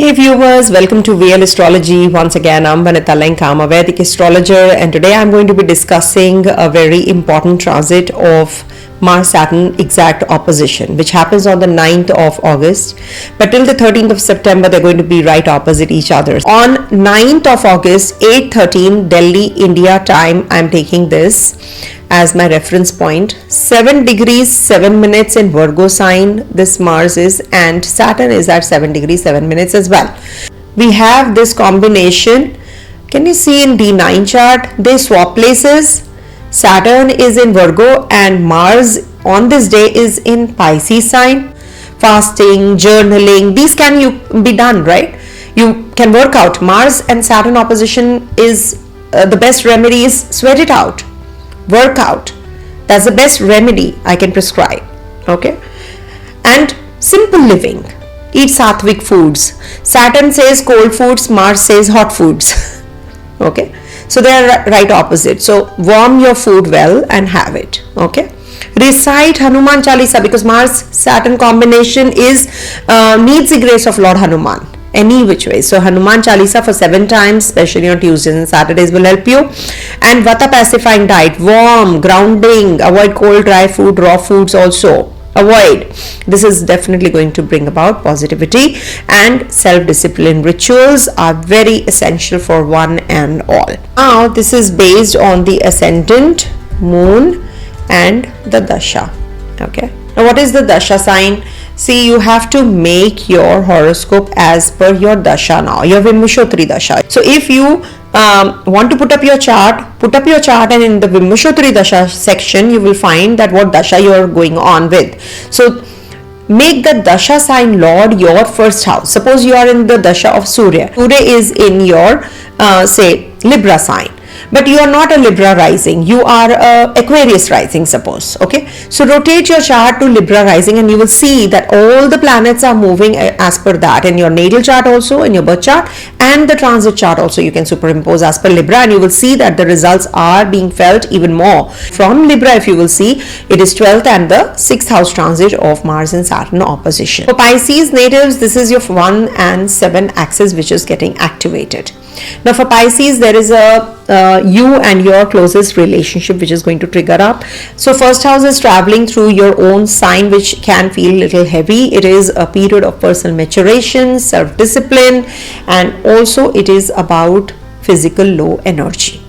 Hey viewers, welcome to VL Astrology. Once again, I'm Vanita Lenka, I'm a Vedic astrologer, and today I'm going to be discussing a very important transit of Mars-Saturn exact opposition, which happens on the 9th of August. But till the 13th of September, they're going to be right opposite each other. On 9th of August, 8:13 Delhi, India time, I'm taking this as my reference point. 7 degrees 7 minutes in Virgo sign this Mars is, and Saturn is at 7 degrees 7 minutes as well. We have this combination. Can you see in D9 chart? They swap places. Saturn is in Virgo and Mars on this day is in Pisces sign. Fasting, journaling, these can be done, right? You can work out. Mars and Saturn opposition is the best remedy is sweat it out. Work out. That's the best remedy I can prescribe. Okay. And simple living. Eat sattvic foods. Saturn says cold foods, Mars says hot foods. Okay. So they are right opposite. So warm your food well and have it. Okay. Recite Hanuman Chalisa, because Mars Saturn combination is needs the grace of Lord Hanuman. Any which way. So Hanuman Chalisa for 7 times, especially on Tuesdays and Saturdays, will help you. And Vata pacifying diet, warm, grounding, avoid cold, dry food, raw foods also. Avoid. This is definitely going to bring about positivity, and self-discipline rituals are very essential for one and all. Now this is based on the ascendant, moon and the dasha. Okay. Now what is the dasha sign? See, you have to make your horoscope as per your dasha now, your Vimshotri dasha. So if you want to put up your chart, and in the Vimshotri dasha section, you will find that what dasha you are going on with. So make the dasha sign Lord your first house. Suppose you are in the dasha of Surya. Surya is in your, say, Libra sign. But you are not a Libra rising, you are a Aquarius rising, suppose. Okay, so rotate your chart to Libra rising and you will see that all the planets are moving as per that in your natal chart also, in your birth chart, and the transit chart also you can superimpose as per Libra, and you will see that the results are being felt even more. From Libra, if you will see, it is 12th and the 6th house transit of Mars and Saturn opposition. For Pisces natives, this is your 1 and 7 axis which is getting activated. Now for Pisces, there is a you and your closest relationship which is going to trigger up. So first house is traveling through your own sign, which can feel a little heavy. It is a period of personal maturation, self-discipline, and also it is about physical low energy.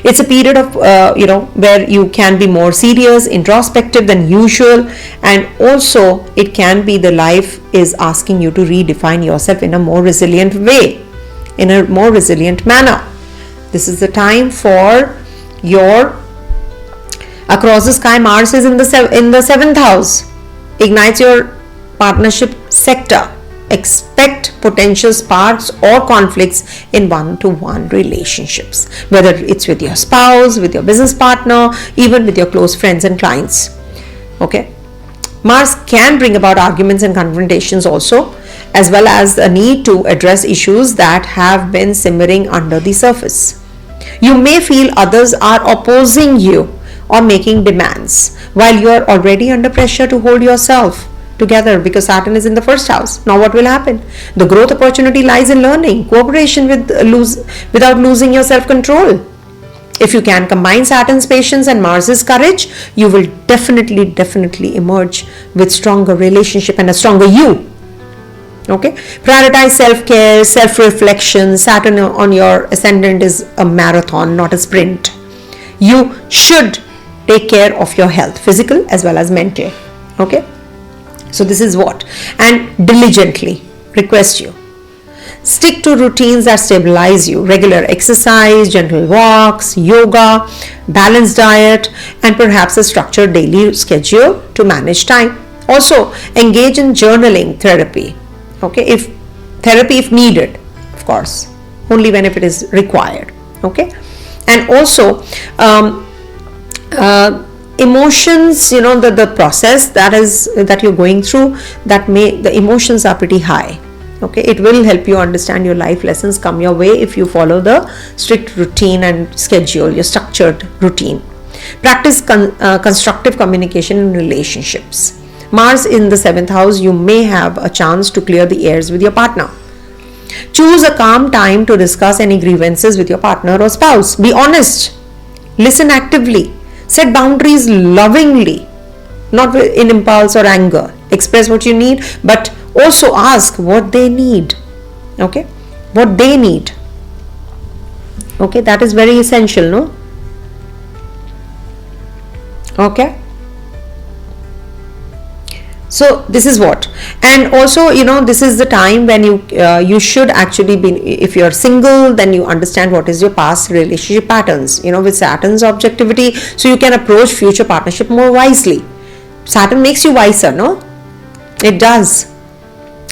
It's a period of where you can be more serious, introspective than usual, and also it can be the life is asking you to redefine yourself in a more resilient way, in a more resilient manner. This is the time for your across the sky. Mars is in the 7th house, ignites your partnership sector. Expect potential sparks or conflicts in one-to-one relationships, whether it's with your spouse, with your business partner, even with your close friends and clients. Okay, Mars can bring about arguments and confrontations also, as well as a need to address issues that have been simmering under the surface. You may feel others are opposing you or making demands while you are already under pressure to hold yourself together, because Saturn is in the 1st house. Now what will happen? The growth opportunity lies in learning, cooperation without losing your self-control. If you can combine Saturn's patience and Mars's courage, you will definitely emerge with stronger relationship and a stronger you. Okay, prioritize self-care, self-reflection. Saturn on your ascendant is a marathon, not a sprint. You should take care of your health, physical as well as mental. Okay, so this is what, and diligently request you stick to routines that stabilize you. Regular exercise, gentle walks, yoga, balanced diet, and perhaps a structured daily schedule to manage time. Also engage in journaling therapy. Okay, if needed, of course, only when if it is required. Okay, and also emotions, the process that you're going through, the emotions are pretty high. Okay, it will help you understand your life lessons come your way if you follow the strict routine and schedule, your structured routine. Practice constructive communication in relationships. Mars in the 7th house, you may have a chance to clear the airs with your partner. Choose a calm time to discuss any grievances with your partner or spouse. Be honest. Listen actively. Set boundaries lovingly, not in impulse or anger. Express what you need, but also ask what they need. Okay? What they need. Okay? That is very essential, no? Okay? So this is what, and also, you know, this is the time when you should actually be, if you're single, then you understand what is your past relationship patterns, you know, with Saturn's objectivity, so you can approach future partnership more wisely. Saturn makes you wiser, no? It does.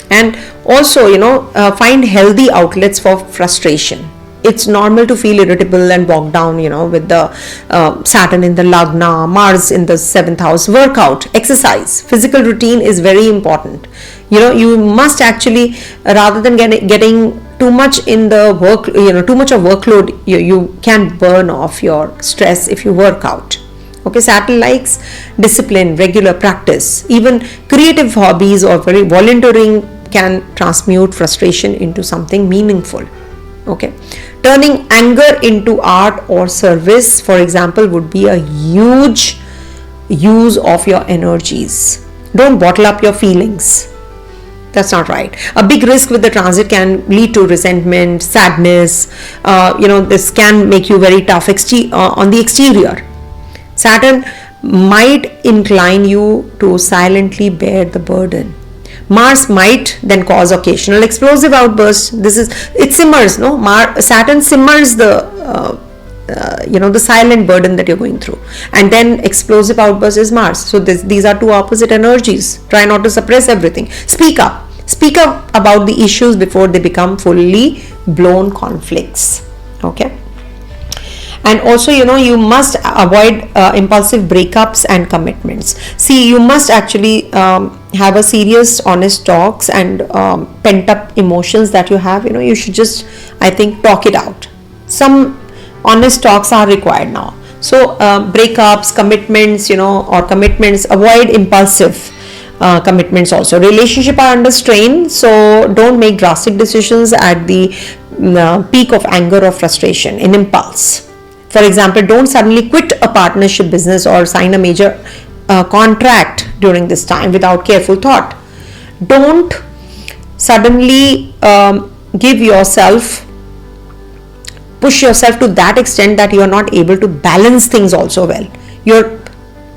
And also, you know, find healthy outlets for frustration. It's normal to feel irritable and bogged down, you know, with the Saturn in the Lagna, Mars in the 7th house. Workout, exercise, physical routine is very important. You know, you must actually, rather than getting too much in the work, you know, too much of workload, you can burn off your stress if you work out. Okay, Saturn likes discipline, regular practice. Even creative hobbies or very volunteering can transmute frustration into something meaningful. Okay, turning anger into art or service, for example, would be a huge use of your energies. Don't bottle up your feelings. That's not right. A big risk with the transit can lead to resentment, sadness. You know, this can make you very tough on the exterior. Saturn might incline you to silently bear the burden. Mars might then cause occasional explosive outbursts. It simmers, no? Saturn simmers the the silent burden that you're going through, and then explosive outbursts is Mars. So these are two opposite energies. Try not to suppress everything. Speak up about the issues before they become fully blown conflicts. Okay. And also, you know, you must avoid impulsive breakups and commitments. See, you must actually have a serious, honest talks and pent up emotions that you have. You know, you should just, I think, talk it out. Some honest talks are required now. So breakups, commitments, you know, or commitments, avoid impulsive commitments also. Relationship are under strain, so don't make drastic decisions at the peak of anger or frustration in impulse. For example, don't suddenly quit a partnership business or sign a major contract during this time without careful thought. Don't suddenly push yourself to that extent that you are not able to balance things also well. You're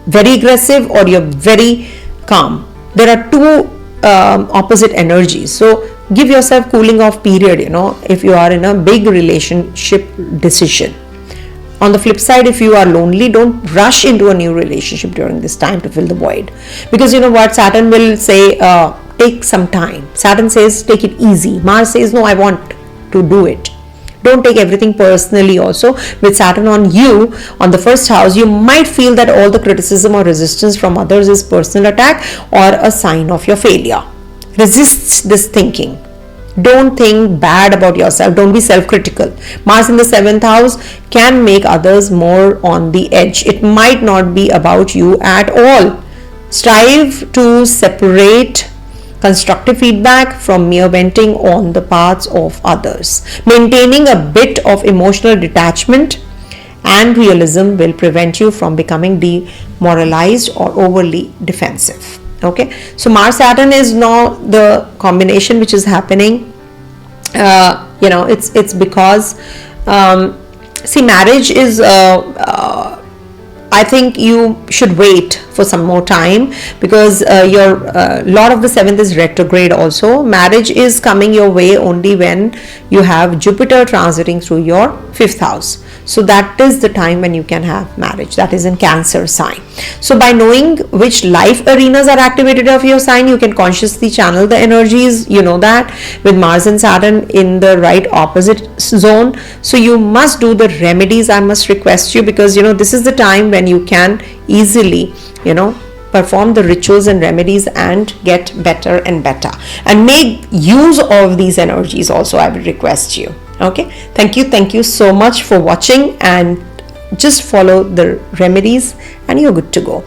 very aggressive or you're very calm. There are two opposite energies. So give yourself cooling off period, you know, if you are in a big relationship decision. On the flip side, if you are lonely, don't rush into a new relationship during this time to fill the void. Because you know what, Saturn will say, take some time. Saturn says, take it easy. Mars says, no, I want to do it. Don't take everything personally also. With Saturn on you, on the first house, you might feel that all the criticism or resistance from others is personal attack or a sign of your failure. Resist this thinking. Don't think bad about yourself. Don't be self-critical. Mars in the 7th house can make others more on the edge. It might not be about you at all. Strive to separate constructive feedback from mere venting on the parts of others. Maintaining a bit of emotional detachment and realism will prevent you from becoming demoralized or overly defensive. Okay, so Mars Saturn is now the combination which is happening. It's because see, marriage is I think you should wait for some more time, because your Lord of the 7th is retrograde also. Marriage is coming your way only when you have Jupiter transiting through your 5th house. So that is the time when you can have marriage. That is in Cancer sign. So by knowing which life arenas are activated of your sign, you can consciously channel the energies. You know that with Mars and Saturn in the right opposite zone. So you must do the remedies. I must request you, because this is the time when you can easily perform the rituals and remedies and get better and better, and make use of these energies also. I will request you. Okay, thank you so much for watching, and just follow the remedies and you're good to go.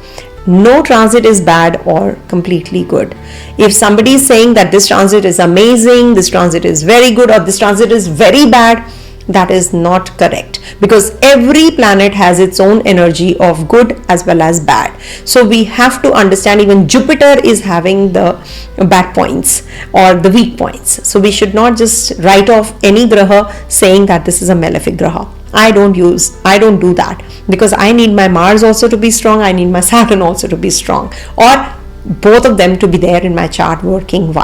No transit is bad or completely good. If somebody is saying that this transit is amazing, this transit is very good, or this transit is very bad, that is not correct, because every planet has its own energy of good as well as bad. So we have to understand even Jupiter is having the bad points or the weak points. So we should not just write off any graha saying that this is a malefic graha. I don't do that, because I need my Mars also to be strong, I need my Saturn also to be strong, or both of them to be there in my chart working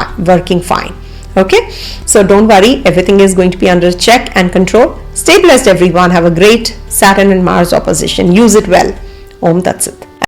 fine. Okay, so don't worry, everything is going to be under check and control. Stay blessed everyone. Have a great Saturn and Mars opposition. Use it well. Om Tat Sat.